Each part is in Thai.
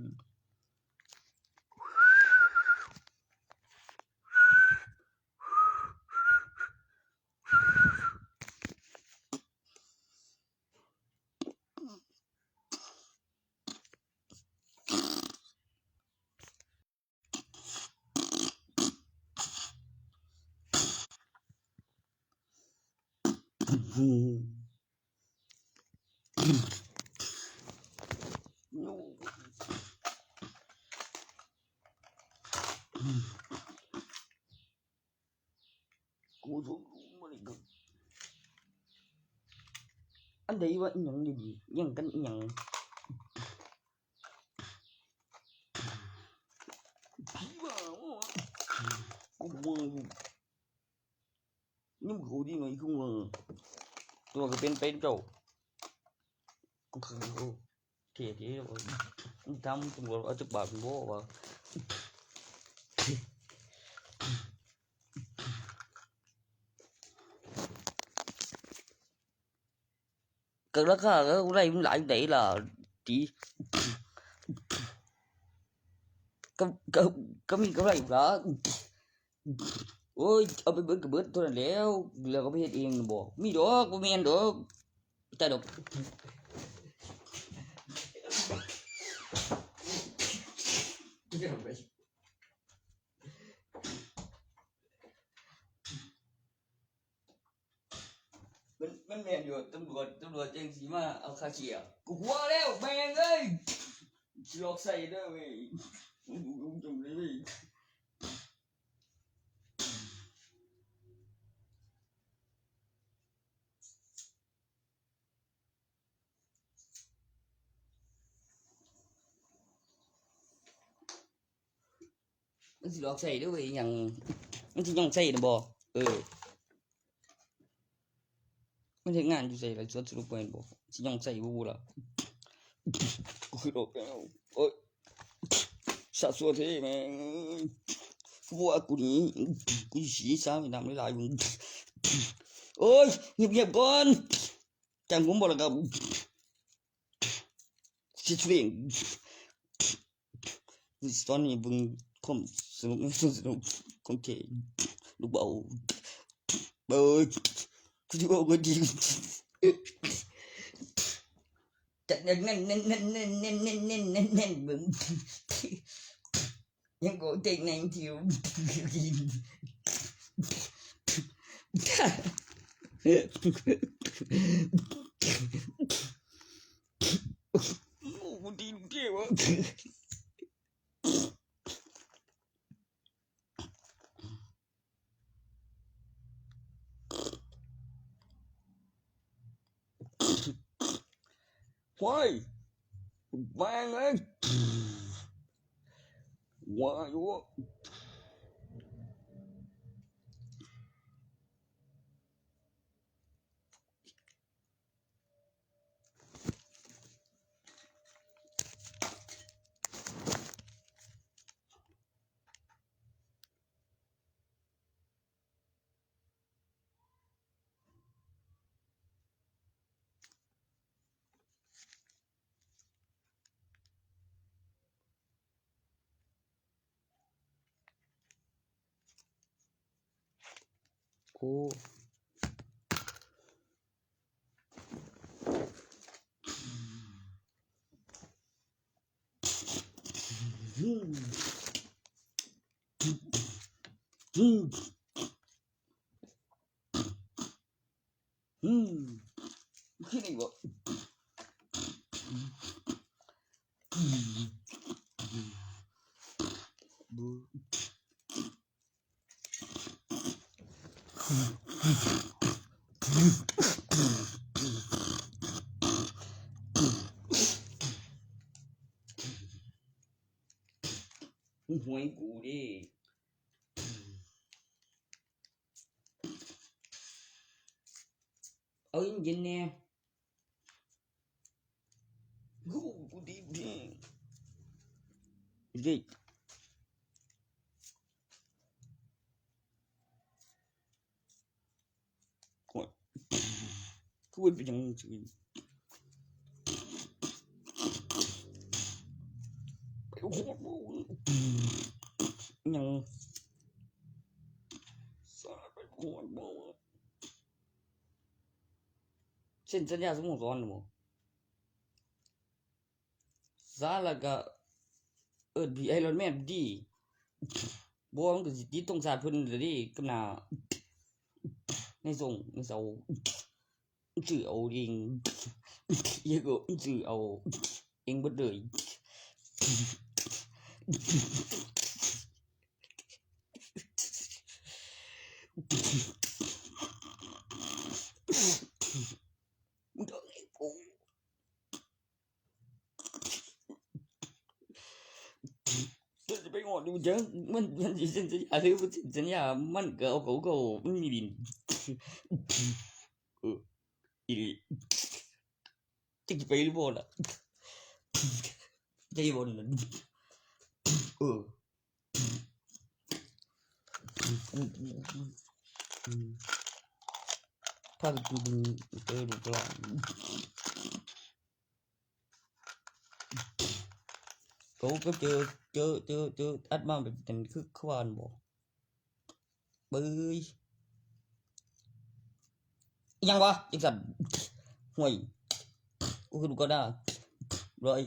กูรู้บ่ได้ก็อันใดว่าอีหยังดีๆยังกันอีหยังกูบ่นี่มึงกูดีหน่อยกูตัวก็เป็นเจ้ากูคือเท่ๆว่ามึงทำตำรวจเอาจักบาทบ่ว่าก็ราคาก็ได้มันหลายได้ล่ะติก็มีกำไรอยู่ล่ะโอ้ยเอาไปเบิดก็เบิดเท่านั้นแล้วก็ไปเฮ็ดเองบ่มีดอกบ่แม่นดอกแต่ดอกมันแม่นอยู่ตำรวจจังสิมาเอาค่าเสียกูว่าแล้วแม่งเอ้ยสิหลอกใส่เด้อเว้ยมึงจำเลยเว้ยมันสิหลอกใส่เด้อเว้ยหยังมันสิหยังใส่น่ะบ่มันเฮ็ดงานอยู่ไสล่ะสวนสนุกบ่แม่นบ่สิหยังใส่บ่ล่ะกูคือดอกแล้วโอ๊ยสะสัวเท่แม่งกูว่ากูนี่กูสิสามีน้ำหลายๆมึงโอ๊ยเงียบๆก่อนจังผมบ่ล่ะครับสิเร่งตอนนี้เบิ่งความสนุกของเท่ลูกเบาเบิดกูสิบอกว่าดีจัดเน้นเบิ่งยังก็เต็งในทิวกินโอ้กูดีเท่วะWhy? Bang ấy. Why what? Cô Cái này gọi Hối củ đi ơi nhìn nè củ đi gì cứ bị chẳng ยังสารไปโหดบ่เส้นสัญญาสโมสรบ่สาระก็พี่ไอรอนแมนดีบ่มันก็สิติดตรงชาติเพิ่นเด้กับหน้าในเสาชื่อเอาเองอีกก็ชื่อเอาเองเบิดเลยมึงต้องให้กูจะไปงอดูจังมันสิสัญญาหรือบ่สัญญามันก็เอาเขามันมีดินอีจะไปหรือบ่ล่ะใจบ่นั่นถ้ากูเจอลูกหลานเขาก็เจออัดมาแบบเป็นคือควานบ่เบ้ยยังวะจังซั่นห่วยกูคือลูกก็ได้ร้อย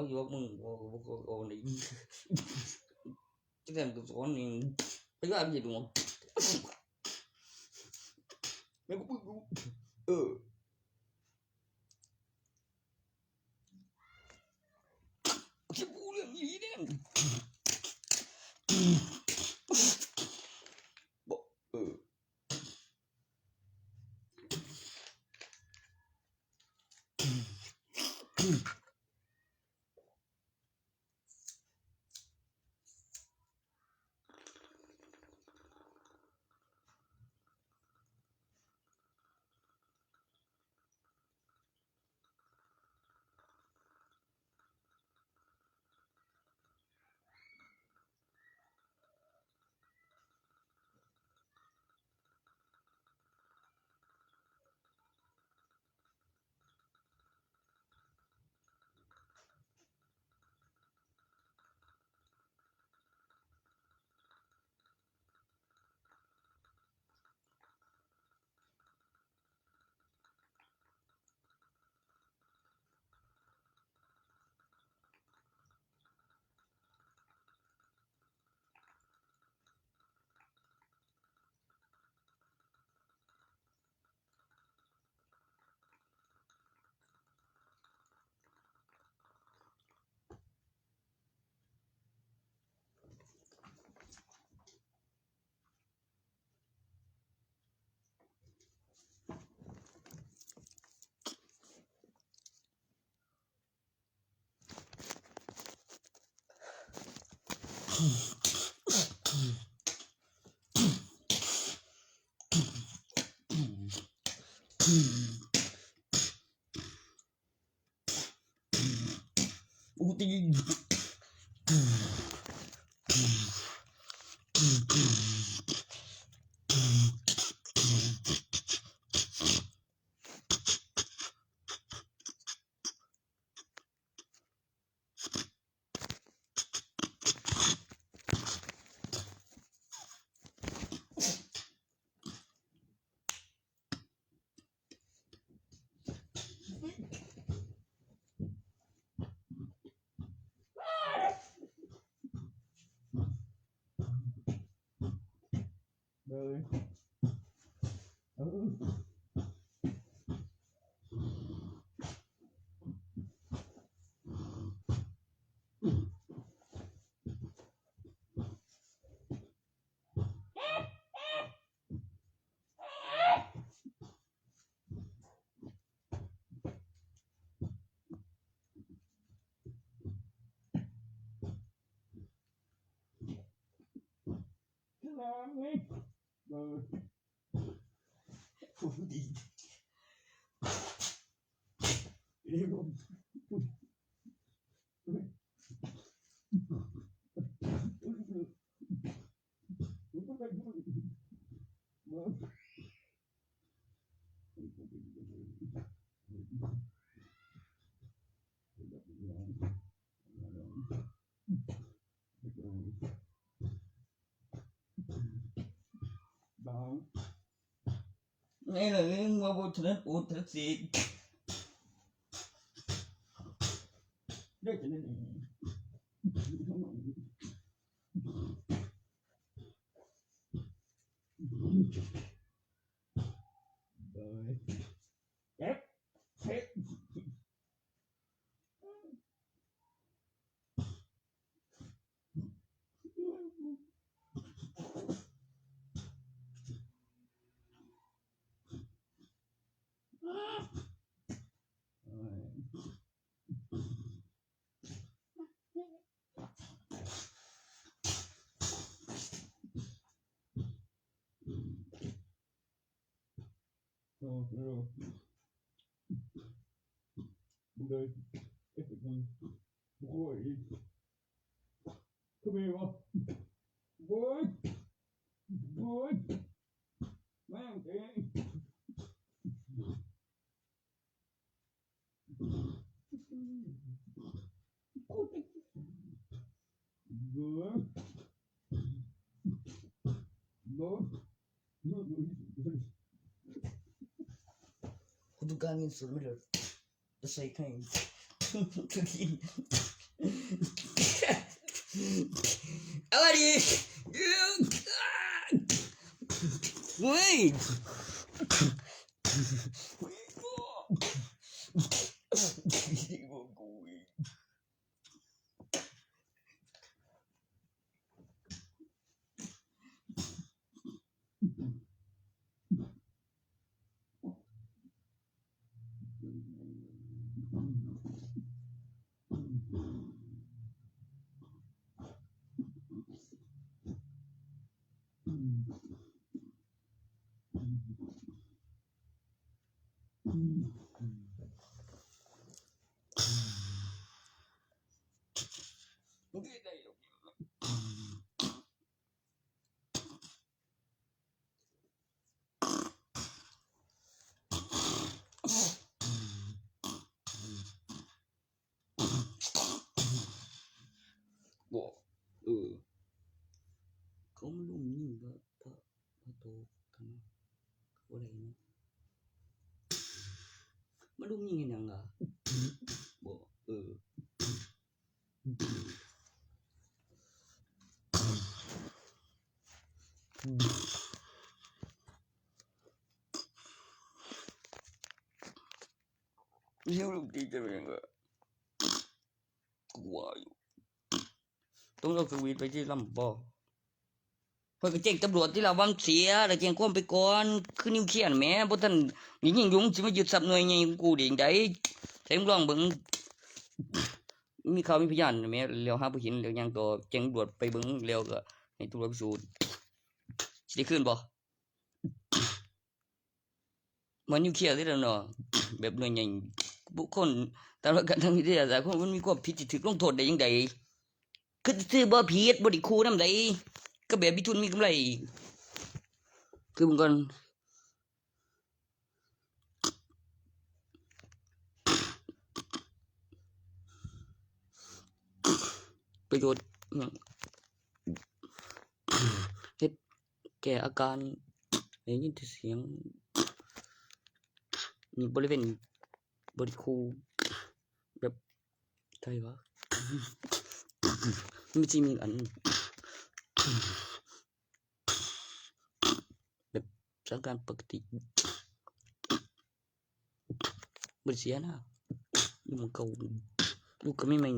อยู่มึงบ่นี่จังซั่นก็สอนนี่ไปว่ามันสิดูแม่กูจะพูดเรื่องนี้เนี่ยบอกตีเลยพูดดี นี่ล่ะว่าบ่ถนัดโอถนัดสิได้จังได๋เอ๊ะเอ๊ะเลยเอ๊ะมันโอ้ยคือมีวะโอ้ยโอ้ยแม่งเอ้ยเบื่อคุณต้องการเงินสดไหมล่ะจะใส่ให้ทุกทีอะไรดิเฮ้ยบอกเขาไม่รู้นี่ว่าพระโตกันเขาอะไรนะไม่รู้มีเงินยังอ่ะบอกนี่รู้ดีจังเลยอ่ะกลัวอยู่ต้องเอาสวีทไปที่ลำบ่เพิ่นก็แจ้งตำรวจที่ละว่าเสียแล้วแจ้งความไปก่อนคือนิวเคลียร์แหมบ่ทันยิ่งยุงสิมายึดทรัพย์หน่วยใหญ่กูได้จังได๋แท้งลองเบิ่งมีข่าวมีพยานแหมแล้วหาบ่เห็นแล้วยังต่อแจ้งตำรวจไปเบิ่งแล้วก็ให้ตำรวจพิสูจน์สิได้คืนบ่มันนิวเคลียร์เลยแล้วเนาะแบบหน่วยใหญ่บุคคลตามหลักการทางวิทยาศาสตร์คนมันมีความผิดสิถูกลงโทษได้จังได๋คือซื่อบ่ผิดบ่ได้ขู่นำใดก็แบบมีทุนมีกำไรคือมันก่อนประโยชน์เฮ็ดแก้อาการได้ยินแต่เสียงนี่บริเวณบริคูแบบไทยวะมันสิมีอันแบบสถานการณ์ปกติบ่เสียนะอยู่มันเก่าลูกก็ไม่บ่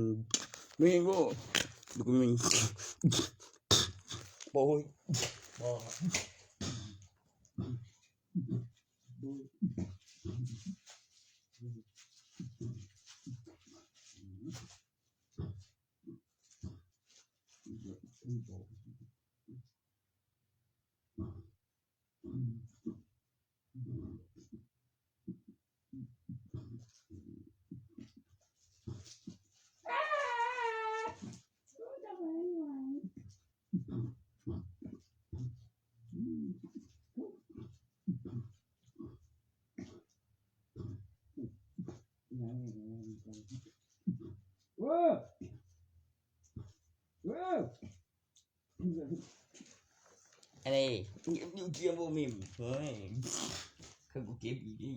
ลูกก็ไม่โอ้ยบ่ อะไรอยู่เกียร์โบมิมเฮ้ยคือกูเก็บอีกดิ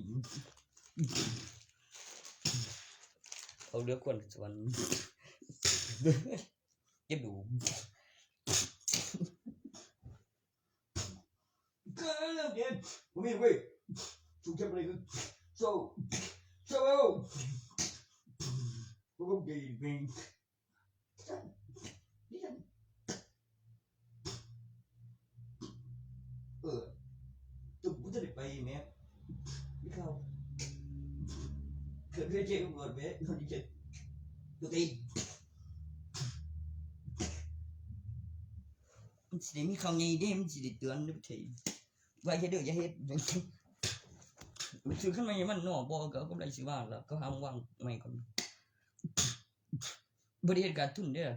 เอาเลือกคนส่วนเก็บดูก็เรื่องเดียวโบมิมเว้ยถูกจับเลยก็โซ่กูก็ดีเองจุดกูจะได้ไปไหมไม่เข้าเกิดเรื่องเจ๊กูก่อนไหมคนที่เจ็ดตัวตีมันสิได้มีคำไงเด้มันสิได้เตือนได้ทีว่าอย่าเด้ออย่าเฮ็ดมันซื้อขึ้นมามันหนอบอก็ได้สิว่าแล้วก็ห้ามวางไม่ก่อนบริเหตุการทุนเด้อ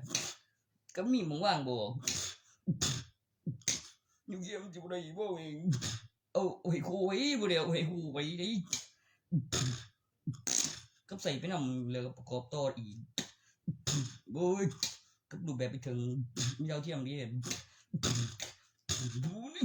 ก็มีมึงว่างบ่อยู่เยี่ยมจะบ่ได้บ่เองโอ้ยคุยบ่เดียวโอ้ยคุยดิก็ใส่ไปนำเลยประกอบต่ออีกโอ้ยก็ดูแบบไปถึงมีดาวเทียมดิโอ้ย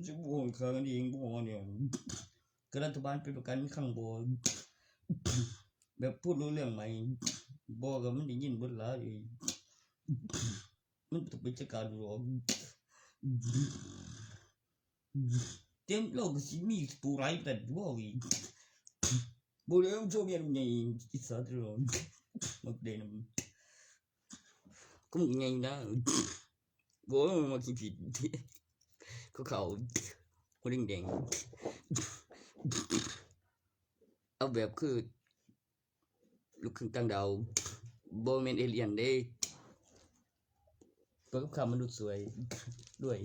จะบ่วงครั้งนี้เองบ่เนี่ยก็รัฐบาลเป็นประกันข้างบนแบบพูดรู้เรื่องใหม่บอกกับมันได้ยินเบิดหลายมันต้องไปจัดการดูหรอกเต็มโลกสิมีตัวร้ายแต่บ่อีกบ่ได้ชอบอย่างนี้อิสระตลอดมักเดนก็มึงไงนะบ่มาคิดผิดเขาคนแดงเอาแบบคือลูกครึ่งต่างดาวบ่แม่นเอเลี่ยนเด้ตัวกับข้ามนุษย์สวยด้วย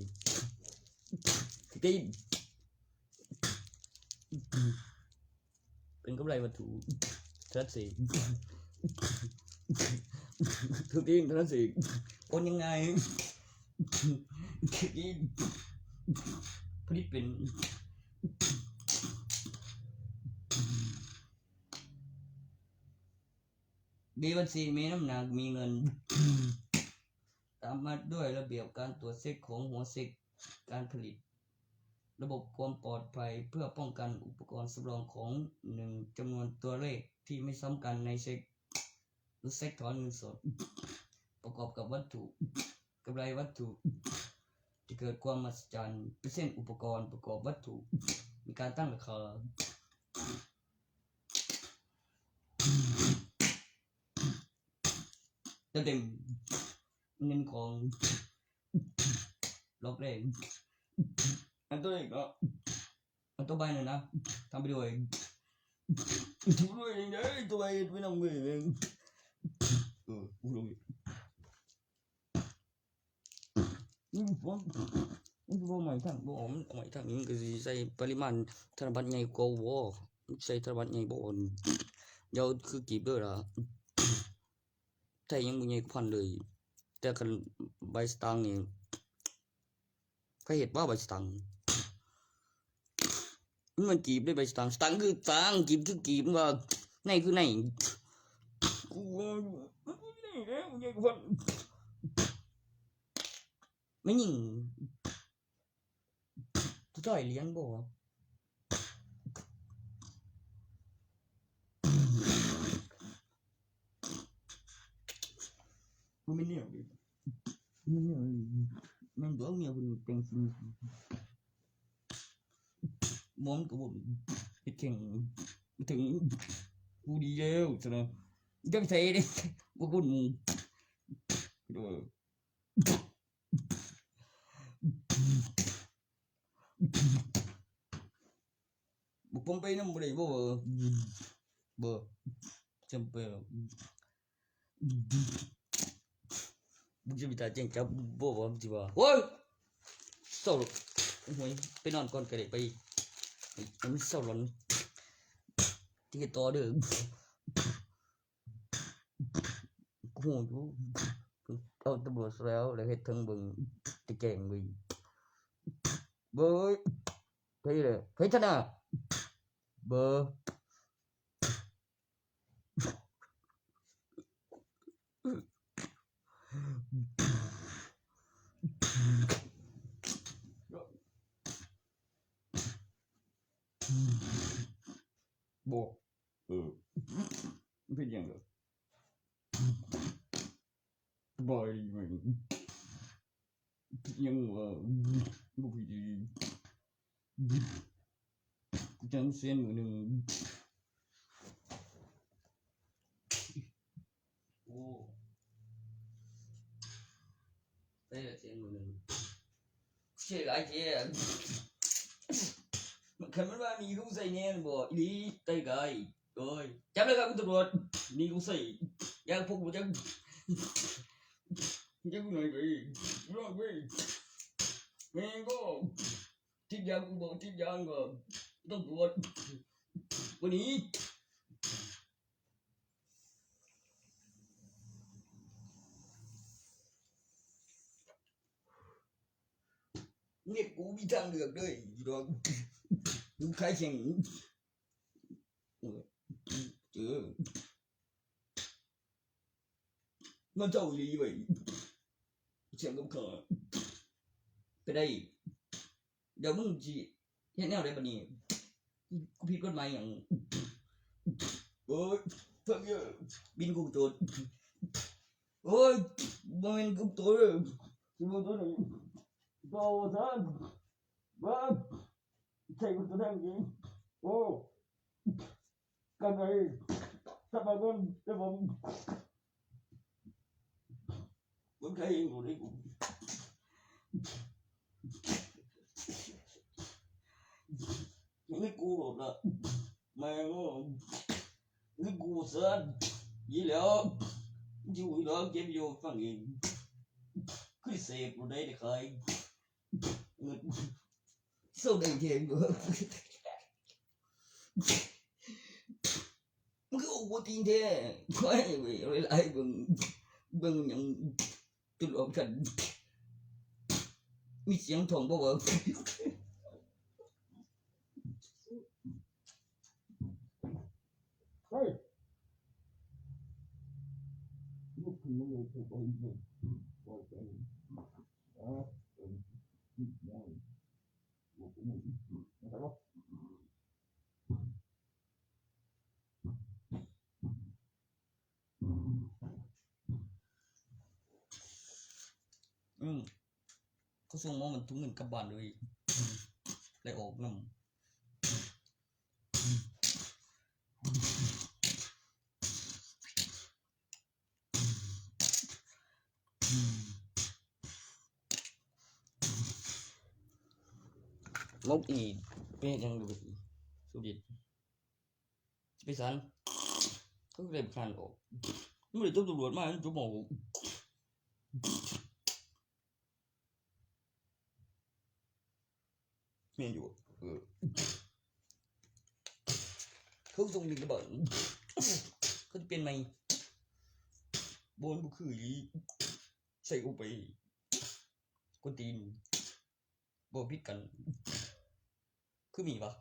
เป็นกำไรวัตถุทรัพย์สินทุกทีทรัพย์สินโอนยังไงผลิตเป็นมีบัญชีมีน้ำหนักมีเงินตามมาด้วยระเบียบการตรวจเช็คของหัวเช็คการผลิตระบบความปลอดภัยเพื่อป้องกันอุปกรณ์สำรองของหนึ่งจำนวนตัวเลขที่ไม่ซ้ำกันในเช็คหรือเช็คถอนเงินสดประกอบกับวัตถุกำไรวัตถุที่เกิดความมหัศจรรย์เป็นเส้นอุปกรณ์ประกอบวัตถุมีการตั้งราคาเต็มเงินของรอบแรกอันตัวเองก็อันตัวใบหน่อยนะทำไปด้วยทำด้วยเองเด้ตัวใบไม่ต้องมือเองกูลงบ่ใหม่ทั้งบ่ใหม่ทั้งนี้ก็สิใส่ปริมาณธนบัตรใหญ่กว่าบ่ใส่ธนบัตรใหญ่บ่เดี๋ยวคือกีบเด้อล่ะไทยยังบ่ใหญ่กว่าพันเลยแต่คันใบสตางค์นี่ใครเห็นว่าใบสตางค์มันกีบได้ใบสตางค์คือสตางค์กีบคือกีบว่าไหนคือไหนกูนี่เด้อใหญ่กว่าพันไม่ยิงtuจ่อยเลี้ยงบ่กูไม่เนี่ยดิไม่เนี่ยมันตัวเมียเป็นเป็นสิ่งมองกับผมไปแข่งถึงกูดีแล้วใช่ไหมจังใส่ดิกูกูบุกปมไปน้ำอะไรบ่บ่จำเป็นบุกจะมีตาเจ๋งจับบ่บ่จีบ่โอ้ยเศร้าโอ้ยไปนอนก่อนก็ได้ไปมันเศร้าหลอนที่ต่อเด้อกูอยู่เอาตำรวจแล้วแล้วเฮ็ดทั้งเบิ่งตะแกงเว้ย bơi thấy là thấy thật à bơ bộ biết rằng rồi bởi mình nhưng mà một gì chẳng xuyên một đường đây là xuyên một đường chơi lại kia khẩn mà mi cũng dậy nghe bộ đi tay gầy rồi chấm lại các tụi mi cũng dậy yang phục một chân chân này vậy rồi vậy mình có tiếp giang bộ tiếp giang rồi tụi ruộtวันนี้เนี่ยกูมีทางเลือกด้วยดอกดูใครแข่งมันเจ้าอีหลีไว้เสียงกับข้าไปได้เดี๋ยวมึงสิเฮ็ดแนวใดบัดนี้กูผิดกฎหมายหยังโอ้ยเพิ่นเยอะบินกูโจรโอ้ยบ่แม่นกูโจรกูบ่โจรโตซันบ่ใช่กูโจรจริงโอ้กันไงสบายก่อนเดี๋ยวผมใครเองกูได้กูไม่กูหรอกนะแม่งไม่กูเสียยี่แล้วอยู่แล้วเก็บอยู่ฟังเองคือเสพกูได้ใครเงินสู้ได้เก่งกูมึงก็โอ้ตีนแท้ค่อยเว้ยอะไรเบิ่งอย่างตุลออกกันมีเสียงถ่องบ่วะเฮ้ยลูกคุณมึงเลยถูกเอาอีกเลยบอกไปได้บอกกูมึงนะครับเขาส่งมามันทุ่งเงินกลับบ้านเลยได้ออกนำงบอีเป็นยังดูสุดิตไปสันก็เลยผ่านออกไม่ได้ตำรวจมาจุ๊บหมอเมียอยู่เขาส่งลิงก์บอกเขาจะเป็นไหมบนบุคือใส่กูไปกวนตีนบ่ผิดกันคือมีปะ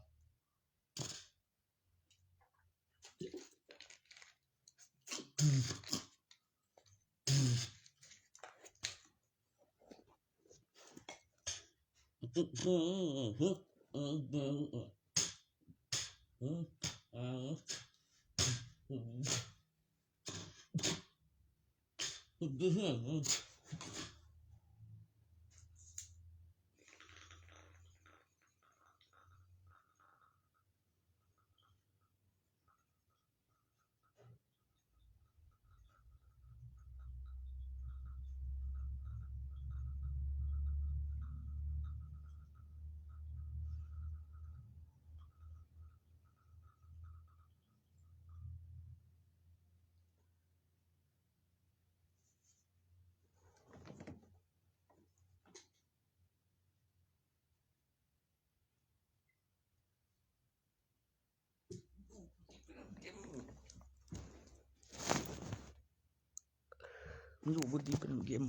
มันอยู่บนที่เป็นเกม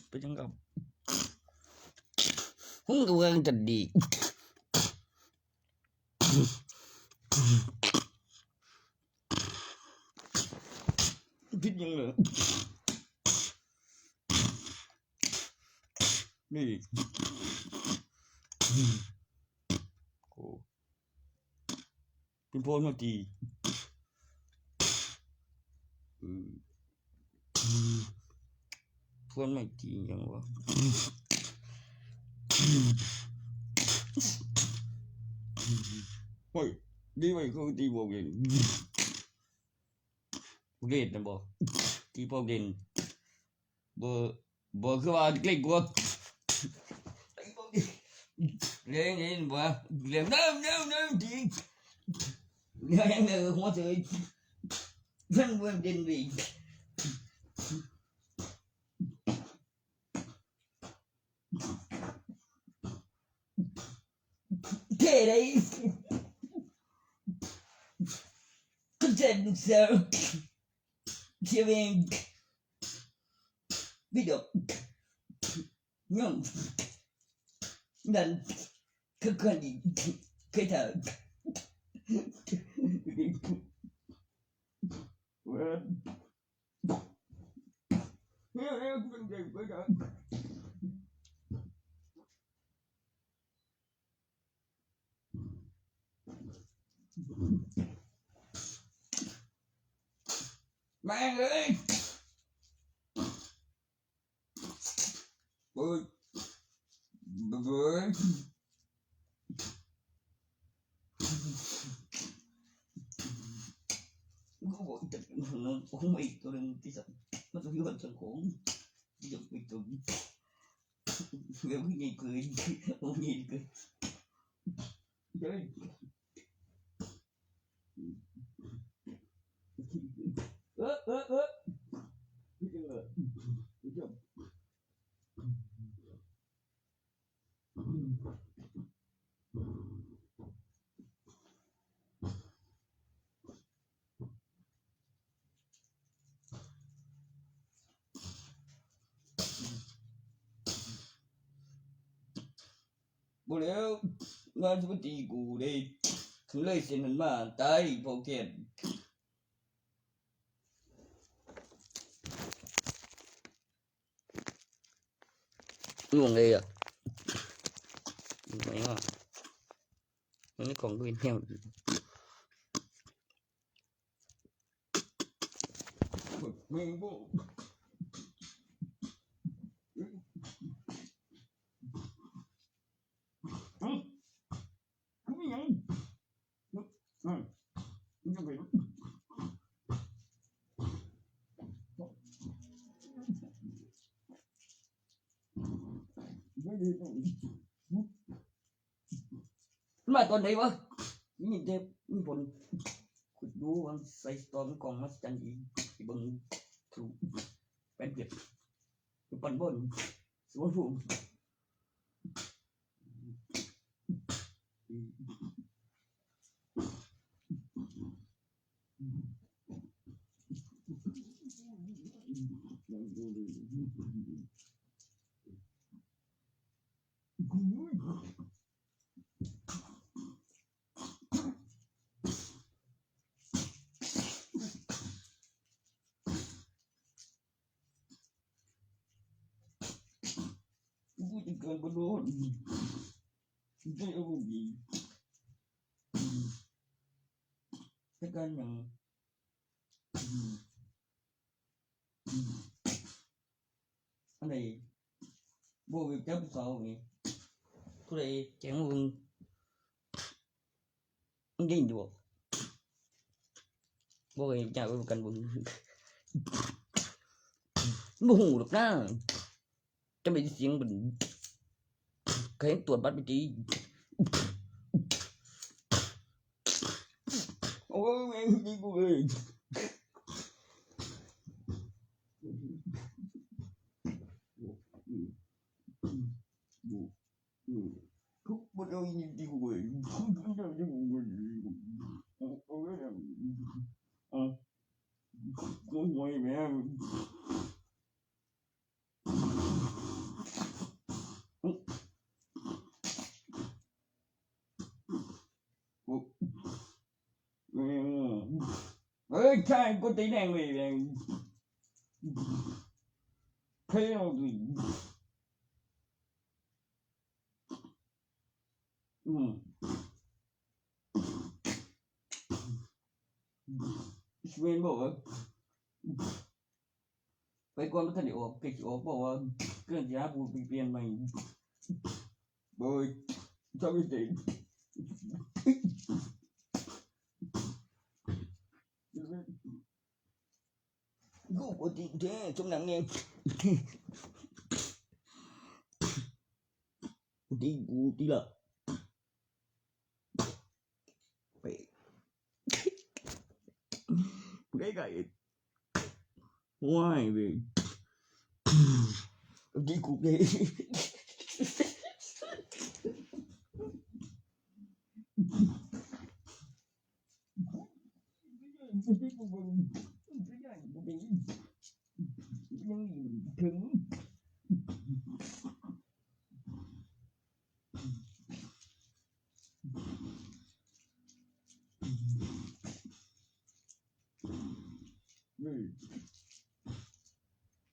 เป็นยังกับ มึงก็ว่าจะดีคิดยังเหรอนี่โอ้เป็นพ่อมาดีเพื่อนไม่ดียังวะเฮ้ยดีไว้เขาตีบอกเองเล่นนะบอกตีบอกเล่นบ่คือว่าเล่นกว่าตีบอกเล่นบ่เล่นnoดียังไงหัวเฉยเพิ่นบ่เด่นดีเท่เลยก็จะดูเสือเชื่อเองวิดีโอยังนั่นคือคนดีเคยทำแม่งเลยเฮ้ยกูบอกจะผมไม่ตัวนึงที่สุดมันต้องอยู่บนสังคมที่จะไปตัวเรื่องนี้เกินโอ้ยเกินเฮ้ยบ่แล้วงานจะมาตีกูเลยคือเลยเส้นมันมาตายพอเก็บล่วงเลยอ่ะไม่ว่ามันของด้วยแนวมึงบ่มาตอนไหนวะมีเด็บมีผลขุดดูว่าใส่ตอนกล่องมาจันอีกบังถูกเป็นเก็บปั่นบนสวนภูมิกูจะเกินบนโดนได้เอาดีแต่การอย่างอะไรโบวิบจับเสาไงทุเรศแจ้งมึงยิงดูโบวิบจับกันบุญบ่หูหรอกนะจะไม่เสียงบุญเคยตรวจบัตรไปจีโอ้ยแม่งดีกูเลยทุกคนเอายิงดีกูเลยทุกคนเอายิงกูเลยโอ้ยกูงอยแม่ Kai có tí này về theo gì Xuyên bộ vậy con có thể ốp cái ốp bộ cái giá phụ bị tiền mày bơi sao biết gì Gu có tí thế trong nắng nghe tí là cái hoài về đi cục đi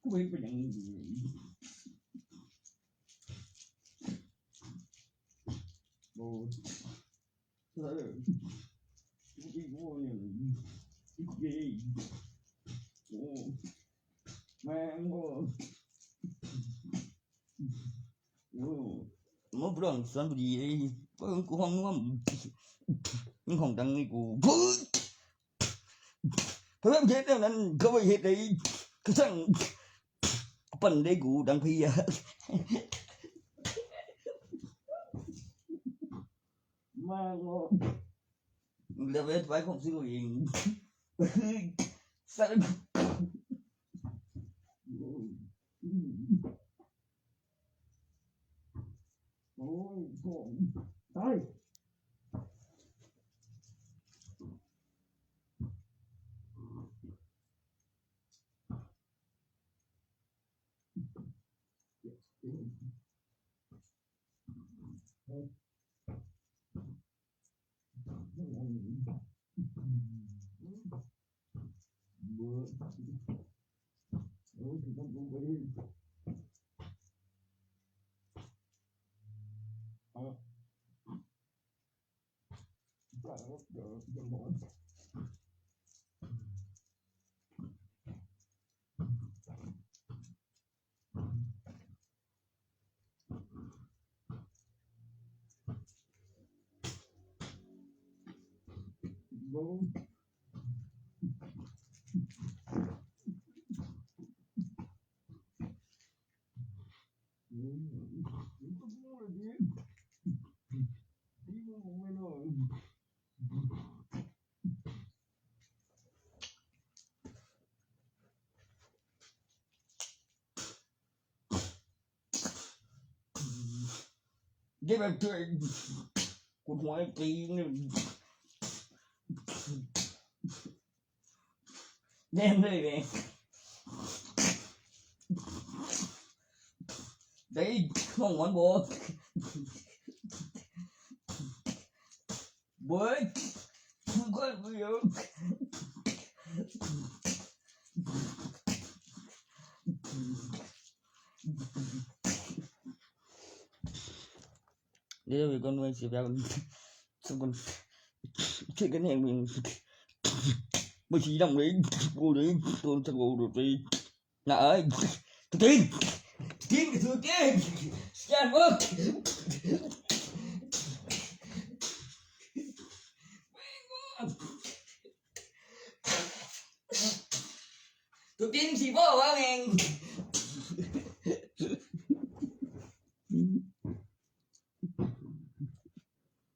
Không biết phải nhận gì Bồ Sao được Đi mua này Đi Mang mua Mất lần sẵn gì đi Có hứng của không đúng Nhưng không đăng đi của Thôi em chết nên có bị hết đi Cái thằng Phần đây của đăng phi Mang mua Là về phải không xin lỗi Sao Ôi, thôi Give him to Cột hoài tí Đem đây về Đấy không ngón bố Bố Không có gì đâu Đây là vì con nuôi xếp ra Xong con Chuyện cái này mình Mới chỉ đồng đấy Cô đấy Tôi chắc cô được đi Nạ ơi Tôi tin Tin cái thứ kia Scan work Tôi tin chỉ bỏ quá mình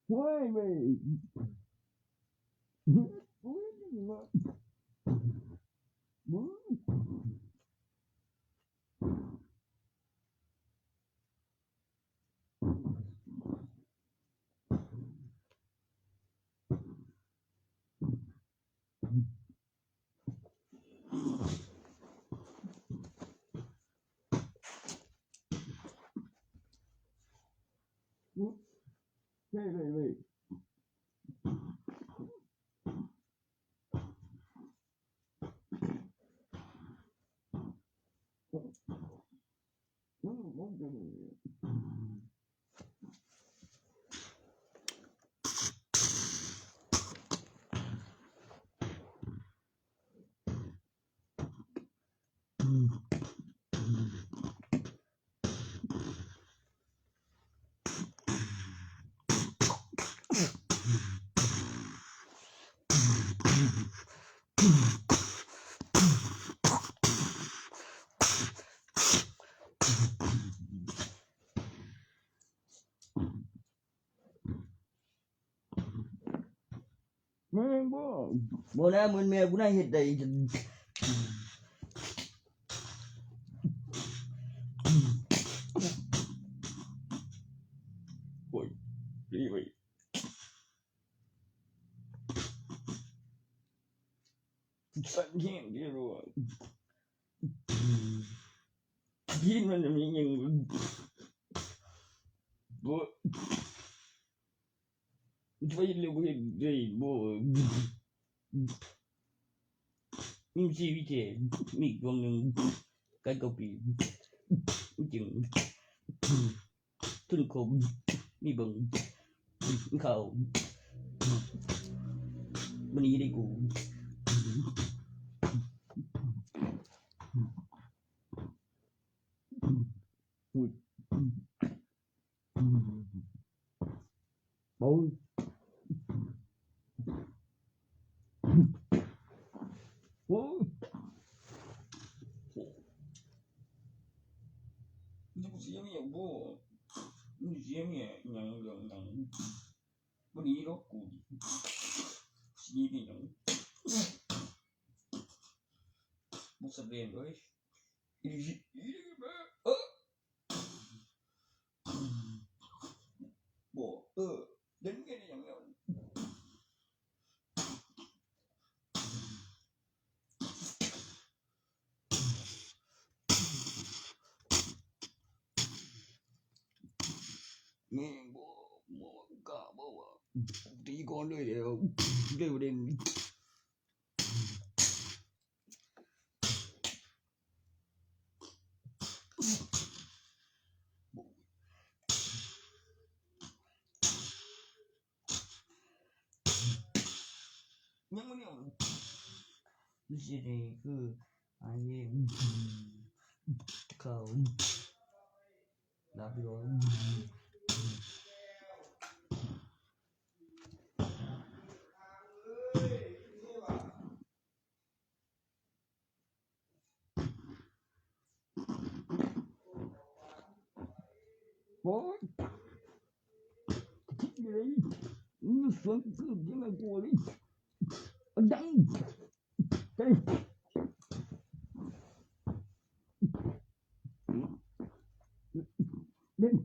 Why me? Wait. บ่นะมื้อแม่กูน่าเฮ็ดได้โอ้ยดีเว้ยสั่นแห้งเด้อรู้ยินมันมีหยังบ่ไปเลยบ่เฮ็ดได้บ่มีชีวิตมีดวงหนึงกันก็ปีจึงทุนคมมีเบิ่งเข้ามันนี้ได้กูโอ้ยโอ้ยนี่กูเสียเมียบ่นี่เสียเมียหยังเรื่องหยังบ่หนีหรอกกูสิหนีไปหยังบ่สำเร็จเว้ยบ่เดินกันอย่างเดียวแม่งบ่กล้าบ่ว่าตีก่อนเลยเดี๋ยวเร็วเด่นยังบ่เนี่ยนี่สิได้คืออันนี้เขาลาบิโรโอ้ยคิดเลยนี่สวนคือยังไงกูเลยดังเฮ้ยเด่น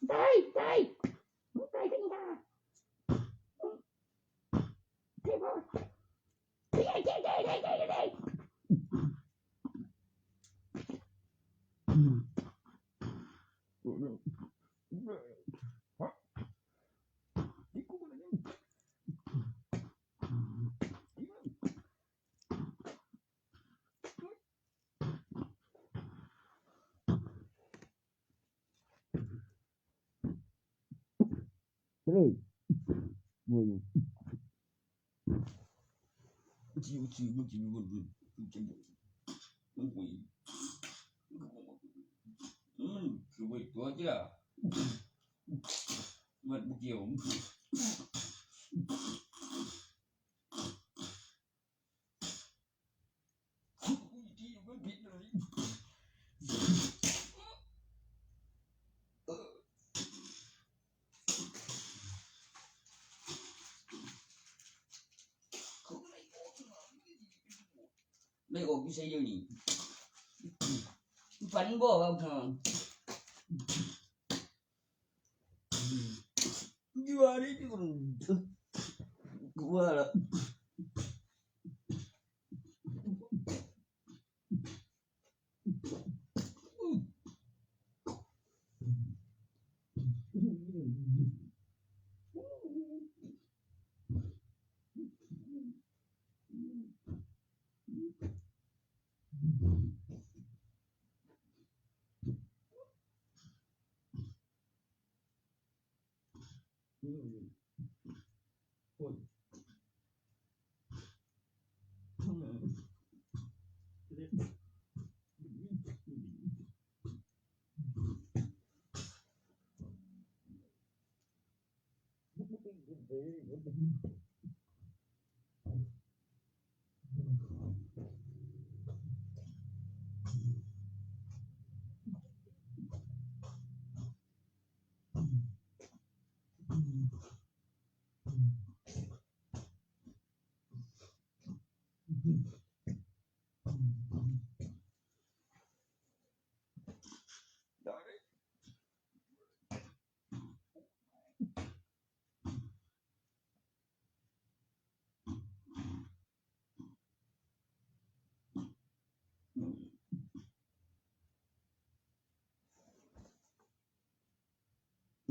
ได้มึงตายกันมาเท่บ่เท่เลยมึงจิวมันจะมันคุยคือไว้ตัวจ้ะมันบ่เกี่ยวที่มันผิดเลยไม่ออกอยู่ไสเดี๋ยวนี้ฝันบ่ว่าอยู่อะไรที่กูว่าละ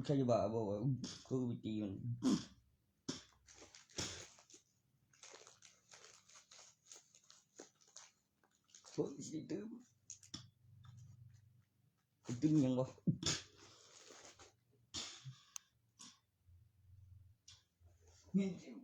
ใครจะบ้าบอกว่ากูไปตีมันโอ้ยสิตึมยังบ่นี่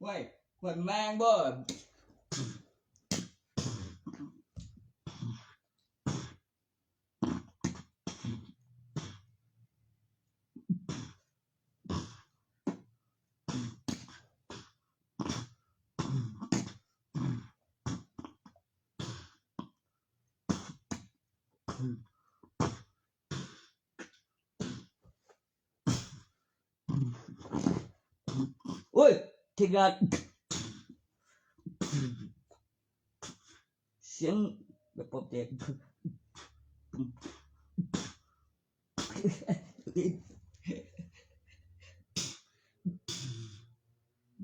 เว้ยขวดแมงบ่โอ้ยที่กัดเสียงแบบปอบแตก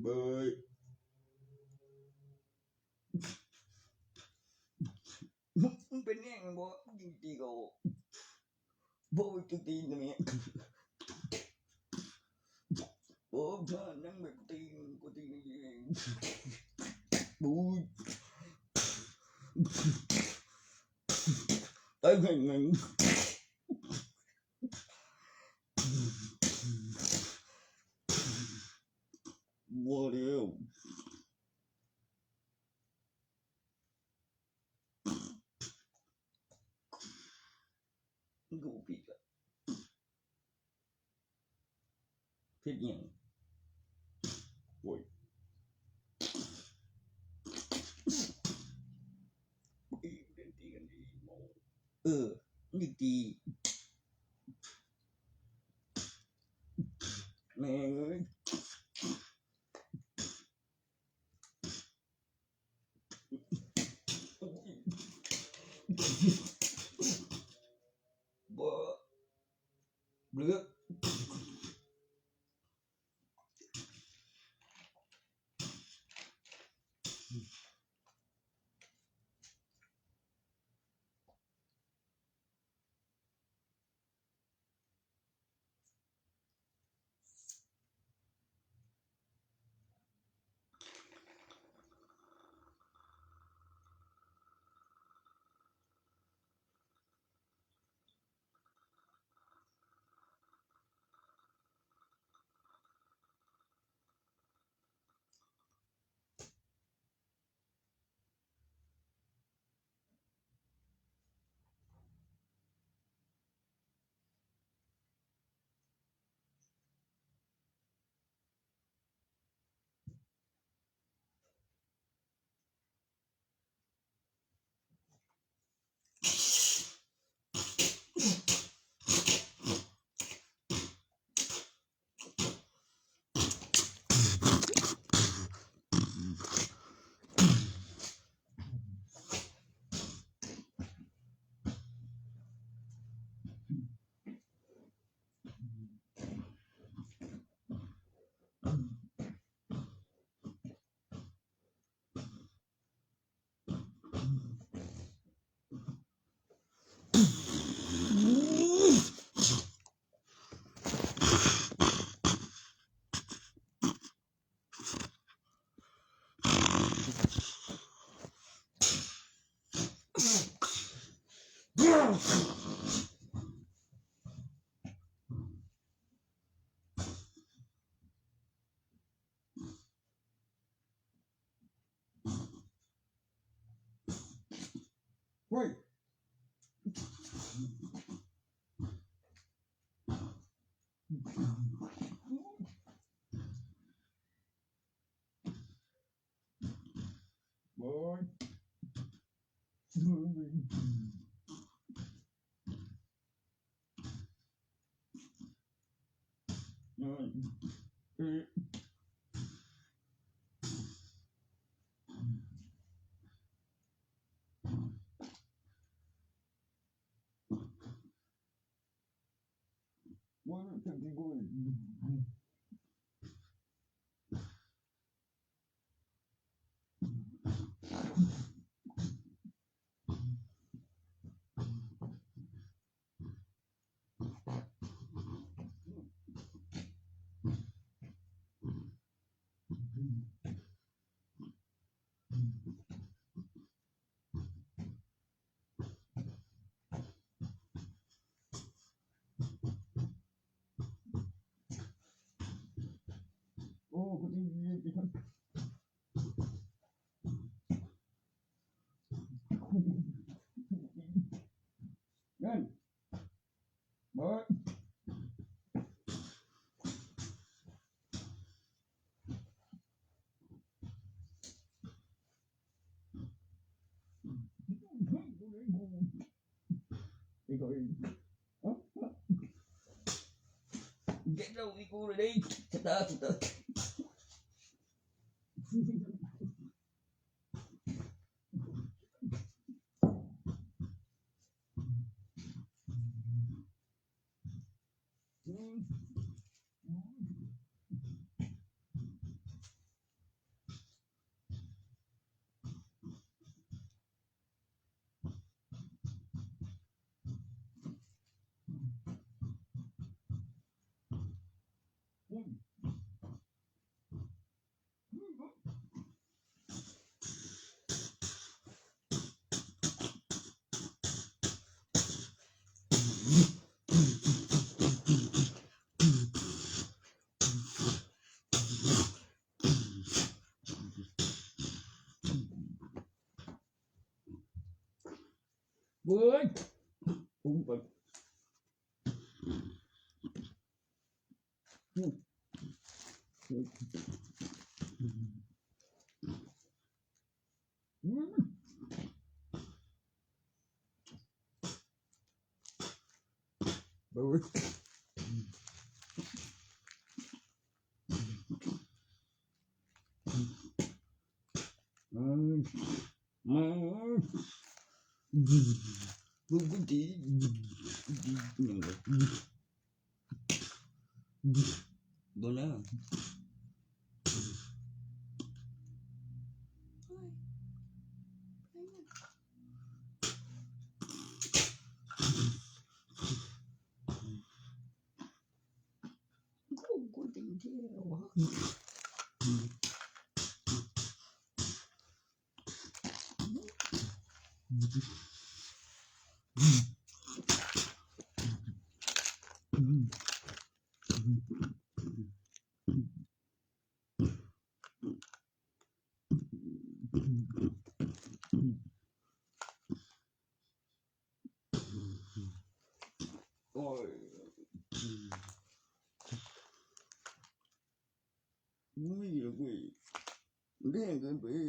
เบยมึงเป็นแง่งบ่ยิงตีกูบ่จะตีนะแม่โอ้ท่านนั่งแบบตีกูตีนี่เองบูตายไงบ่เร็วกูผิดละผิดยังโอ้ยตีกันดีโมนี่ตีแม่งเอ้ยบ่เลือก Oi. Boy. Bueno, te digo, oh, cái gì Lên. Boy. Đi coi. Get đâu đi cô rồi đi. Chết ta. Boy. Umpat. Boy. Bola. Cô tình thế quá. Ôi. Ui là quỷ. Đen cái quỷ.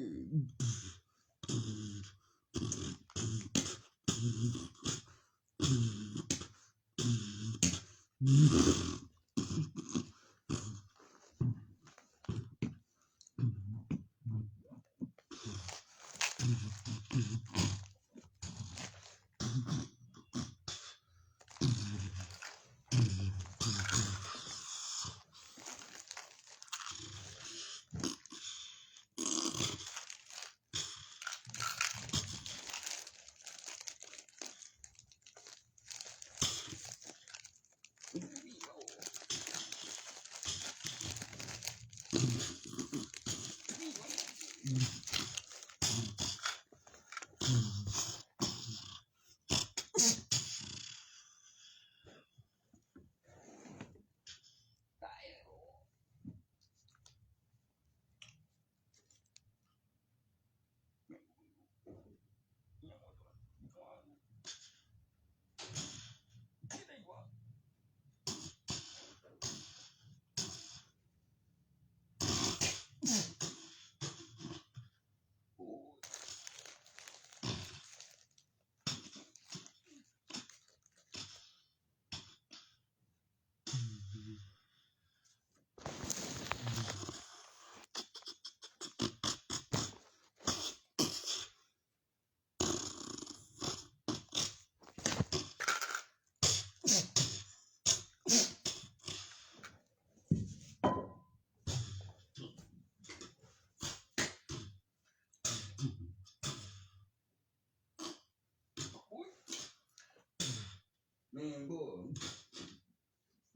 ม่งบ่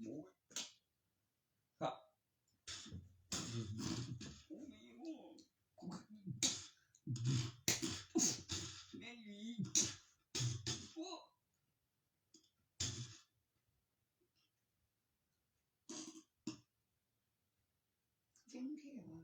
หมูครับแม่หลีโอ้เจ๋งแท้ว่ะ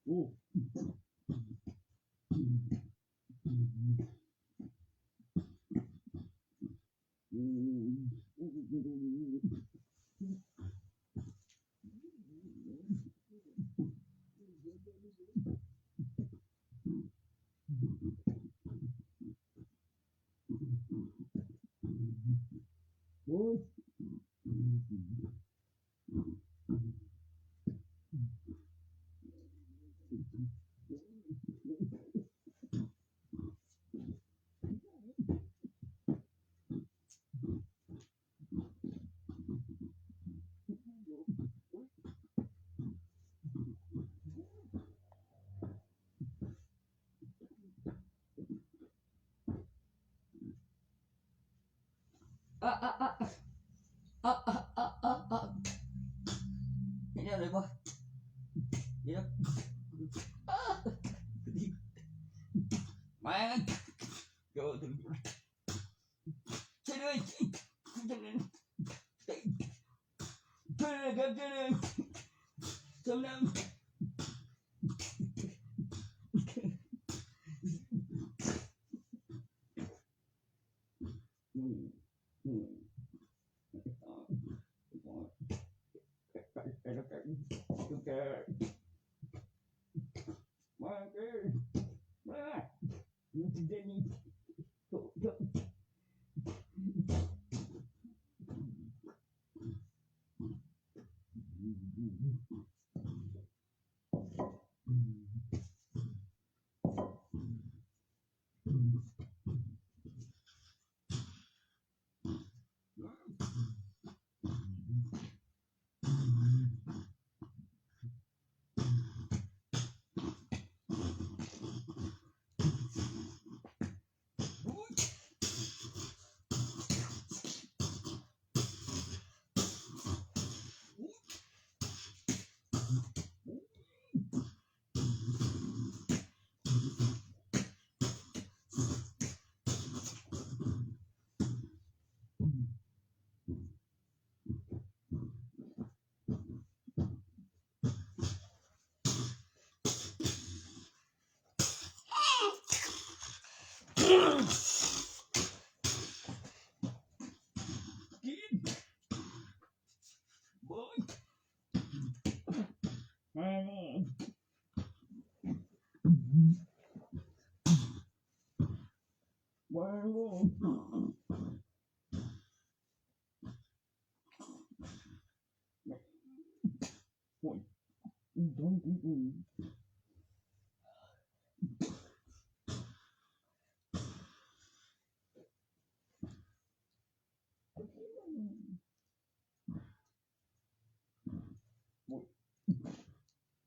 โอ้โอ้เห็นอะไรบ่เดี๋ยวมาเดี๋ยวถึงช่วยด้วยช่วยด้วยช่วยด้วยครับช่วยด้วยสำนัก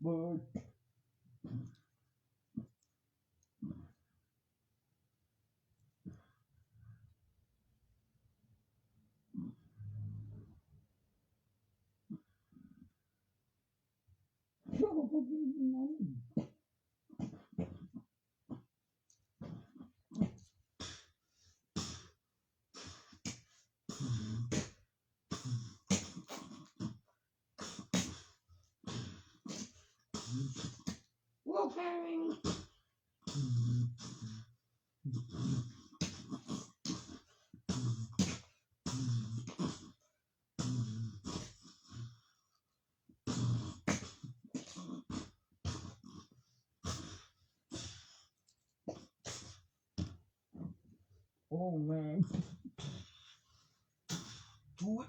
เบิด Oh man. Do it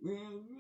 again.